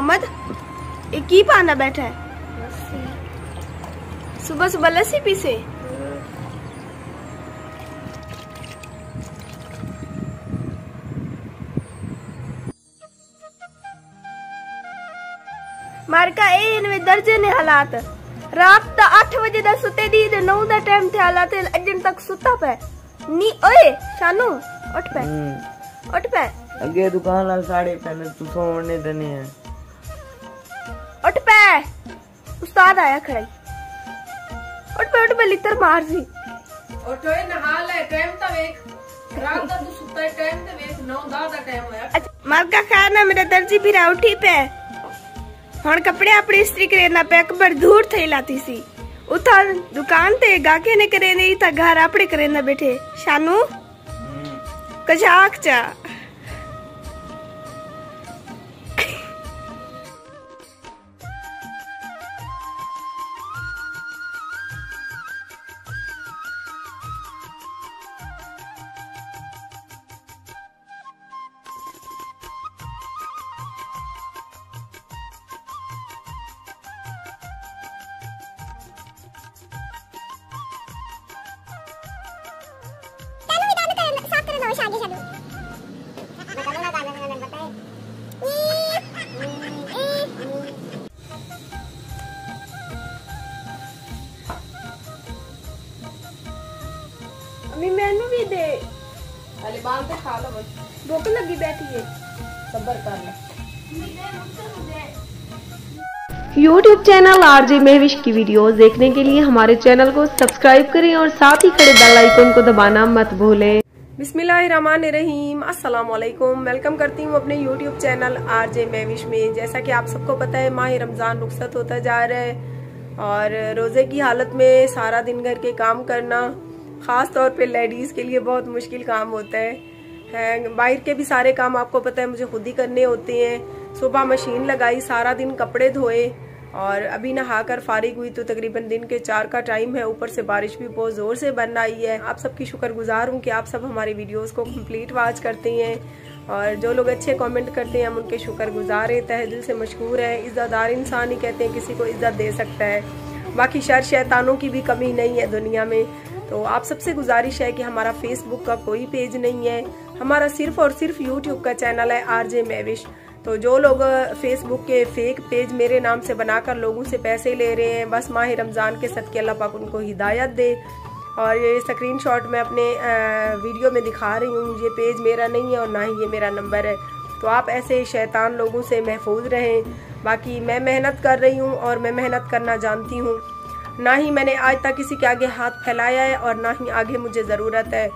मोहम्मद ये की पाना बैठा है? सुबह सुबह लस्सी पीसे? मारका ए दर्जे ने हालात रात दा 8 बजे दा सुते दी 9 दा टाइम थे हालात अजन तक सुता पे नी। ओए शानू उठ पे उठ पे। अगे दुकान वाला साड़े पहने तू सोने देने है। उठ पे उस्ताद आया खड़ाई। उठ पे लितर मार सी। उठो नहा ले टाइम ता वेख रात दा तू सुता है टाइम ते वेख 9-10 दा टाइम होया। अच्छा मारका खैर ना मेरा दर्जी फिर उठी पे हुण कपड़े अपनी इस्त्री करेना पे अकबर दूर थे लाती सी उथा दुकान ते गाके ने करे नहीं था घर अपने करेना बैठे। शानू कजाक चा अम्मी मैनू भी दे। अरे बाल ते खा लो बस भूख लगी बैठी है। सब्र कर ले। YouTube चैनल आरजे महविश की वीडियोस देखने के लिए हमारे चैनल को सब्सक्राइब करें और साथ ही खड़े बेल आइकन को दबाना मत भूलें। बिस्मिल्लाहिर्रहमानिर्रहीम, अस्सलाम वालेकुम। वेलकम करती हूँ अपने YouTube चैनल आरजे महविश में। जैसा कि आप सबको पता है माह रमज़ान रुखसत होता जा रहा है और रोज़े की हालत में सारा दिन घर के काम करना ख़ास तौर पे लेडीज़ के लिए बहुत मुश्किल काम होता है। बाहर के भी सारे काम आपको पता है मुझे खुद ही करने होते हैं। सुबह मशीन लगाई, सारा दिन कपड़े धोए और अभी नहाकर फारिग हुई तो तकरीबन दिन के 4 का टाइम है। ऊपर से बारिश भी बहुत ज़ोर से बन आई है। आप सबकी शुक्रगुजार हूँ कि आप सब हमारी वीडियोस को कंप्लीट वॉच करते हैं और जो लोग अच्छे कमेंट करते हैं हम उनके शुक्रगुजार हैं, तहे दिल से मशकूर हैं। इज़्ज़तदार इंसान ही कहते हैं किसी को इज़्ज़त दे सकता है। बाकी शर शैतानों की भी कमी नहीं है दुनिया में। तो आप सबसे गुजारिश है कि हमारा फेसबुक का कोई पेज नहीं है, हमारा सिर्फ और सिर्फ यूट्यूब का चैनल है आरजे महविश। तो जो लोग फेसबुक के फेक पेज मेरे नाम से बनाकर लोगों से पैसे ले रहे हैं, बस माह रमज़ान के सदके अल्लाह पाक उनको हिदायत दे। और ये स्क्रीनशॉट मैं अपने वीडियो में दिखा रही हूँ, ये पेज मेरा नहीं है और ना ही ये मेरा नंबर है। तो आप ऐसे शैतान लोगों से महफूज रहें। बाकी मैं मेहनत कर रही हूँ और मैं मेहनत करना जानती हूँ, ना ही मैंने आज तक किसी के आगे हाथ फैलाया है और ना ही आगे मुझे ज़रूरत है।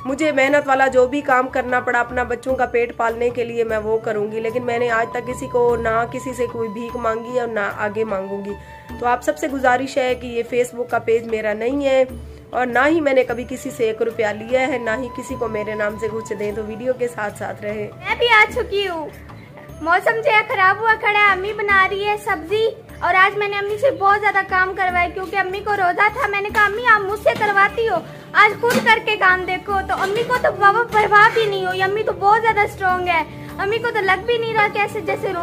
मुझे मेहनत वाला जो भी काम करना पड़ा अपना बच्चों का पेट पालने के लिए मैं वो करूँगी, लेकिन मैंने आज तक किसी को ना किसी से कोई भीख मांगी है और ना आगे मांगूंगी। तो आप सबसे गुजारिश है कि ये फेसबुक का पेज मेरा नहीं है और ना ही मैंने कभी किसी से 1 रुपया लिया है, ना ही किसी को मेरे नाम से कुछ दें। तो वीडियो के साथ साथ रहे। मैं भी आ चुकी हूँ। मौसम जो है खराब हुआ खड़ा है, अम्मी बना रही है सब्जी और आज मैंने अम्मी से बहुत ज्यादा काम करवाया क्योंकि अम्मी को रोजा था। मैंने कहा अम्मी आप मुझसे करवाती हो, आज खुद करके काम देखो। तो अम्मी को तो बाबा परवाह भी नहीं हुई, अम्मी तो बहुत ज्यादा स्ट्रॉन्ग है। अम्मी को तो लग भी नहीं रहा कैसे जैसे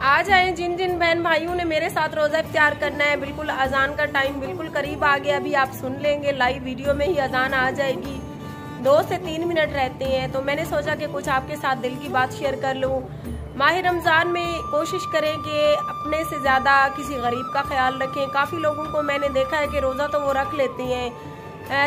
आ जाए जिन जिन बहन भाइयों ने मेरे साथ रोजा इफ्तियार करना है। बिल्कुल अजान का टाइम बिल्कुल करीब आ गया, अभी आप सुन लेंगे लाइव वीडियो में ही अजान आ जाएगी। 2 से 3 मिनट रहते हैं, तो मैंने सोचा कि कुछ आपके साथ दिल की बात शेयर कर लूँ। माह रमज़ान में कोशिश करें कि अपने से ज़्यादा किसी गरीब का ख्याल रखें। काफ़ी लोगों को मैंने देखा है कि रोज़ा तो वो रख लेती हैं,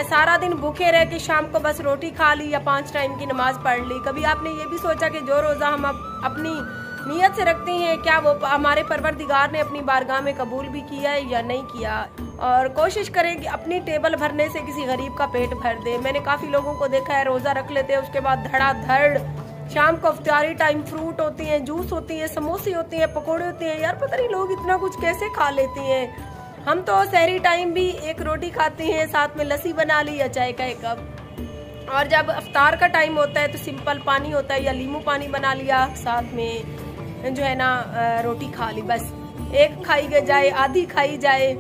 सारा दिन भूखे रह के शाम को बस रोटी खा ली या 5 टाइम की नमाज पढ़ ली। कभी आपने ये भी सोचा कि जो रोज़ा हम अपनी नीयत से रखते हैं, क्या वो हमारे परवरदिगार ने अपनी बारगाह में कबूल भी किया है या नहीं किया। और कोशिश करें कि अपनी टेबल भरने से किसी गरीब का पेट भर दे। मैंने काफ़ी लोगों को देखा है रोज़ा रख लेते हैं, उसके बाद धड़ाधड़ शाम को इफ्तारी टाइम फ्रूट होती हैं, जूस होती है, समोसे होते हैं, पकोड़े होते हैं। यार पता नहीं लोग इतना कुछ कैसे खा लेते हैं। हम तो सहरी टाइम भी 1 रोटी खाते हैं, साथ में लस्सी बना ली या चाय का 1 कप। और जब इफ्तार का टाइम होता है तो सिंपल पानी होता है या नींबू पानी बना लिया, साथ में जो है ना रोटी खा ली। बस 1 खाई जाए, आधी खाई जाए।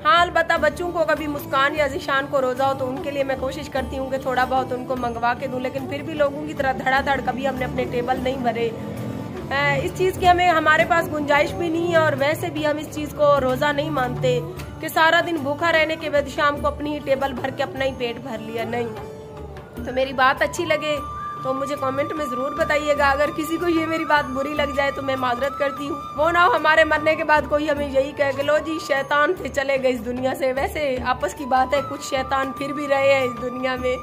हाँ अलबत्ता बच्चों को कभी मुस्कान या ज़िशान को रोज़ा हो तो उनके लिए मैं कोशिश करती हूँ कि थोड़ा बहुत उनको मंगवा के दूँ, लेकिन फिर भी लोगों की तरह धड़ाधड़ कभी हमने अपने टेबल नहीं भरे। इस चीज़ की हमारे पास गुंजाइश भी नहीं है, और वैसे भी हम इस चीज़ को रोज़ा नहीं मानते कि सारा दिन भूखा रहने के बाद शाम को अपनी ही टेबल भर के अपना ही पेट भर लिया। नहीं, तो मेरी बात अच्छी लगे तो मुझे कमेंट में ज़रूर बताइएगा। अगर किसी को ये मेरी बात बुरी लग जाए तो मैं माजरत करती हूँ। वो ना हमारे मरने के बाद कोई हमें यही कहे कि लो जी शैतान थे चले गए इस दुनिया से। वैसे आपस की बात है, कुछ शैतान फिर भी रहे हैं इस दुनिया में।